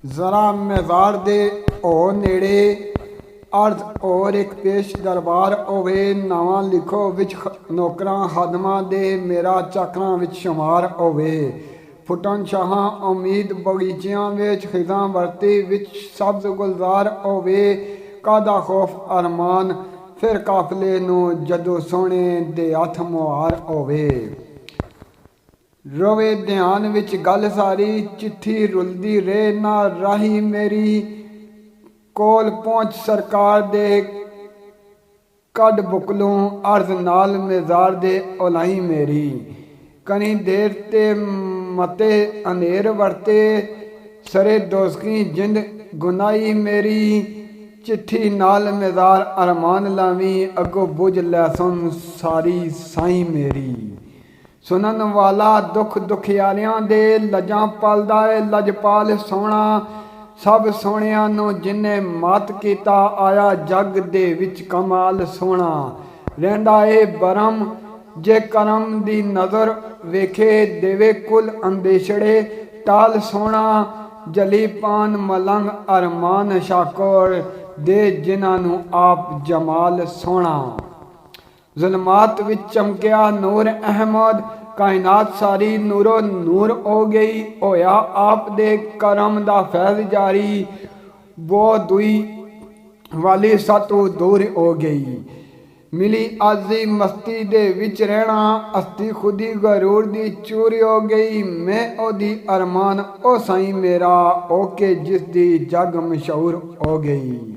जरा मज़ार दे ओ नेड़े अर्ज और एक पेश दरबार होवे नावां लिखो विच नौकरां खादमां दे मेरा चाकरां विच शुमार होवे फुटन शाहां उम्मीद बगीचियां विच खिज़ां वरती विच सब्ज़ गुलजार होवे कादा खौफ अरमान फिर काफले नूं जदों सोहणे दे हथ मुहार होवे रोवे ध्यान विच गल सारी चिट्ठी रुलदी रे ना राही मेरी कोल पहुंच सरकार दे कड बुकलों अर्ज नाल मेजार दे ओलाई मेरी कनी देर ते मते अनेर वरते सरे दोस्की जिंद गुनाई मेरी चिट्ठी नाल मेजार अरमान लावी अगो बुझ लैसन सारी साई मेरी सुनन वाला दुख दुखियारियां दे लजां पलदा है लजपाल सोहना सब सोहणियां नूं जिन्ने मात कीता आया जग दे विच कमाल सोहना रहिंदा है बरम जे करम दी नज़र वेखे देवे कुल अंदेशड़े टाल सोहना जली पान मलंग अरमान शाकोर दे जिन्हां नूं आप जमाल सोहना जुल्मात विच चमकिया नूर अहमद कायनात सारी नूरो नूर हो गई होया आप दे करम दा फैज़ जारी वो दुई वाली सातों दूर हो गई मिली आजी मस्ती दे विच रहना अस्ती खुदी गरूर दी चूरी हो गई मैं ओदी अरमान ओ साईं मेरा ओके जिस दी जग मशहूर हो गई।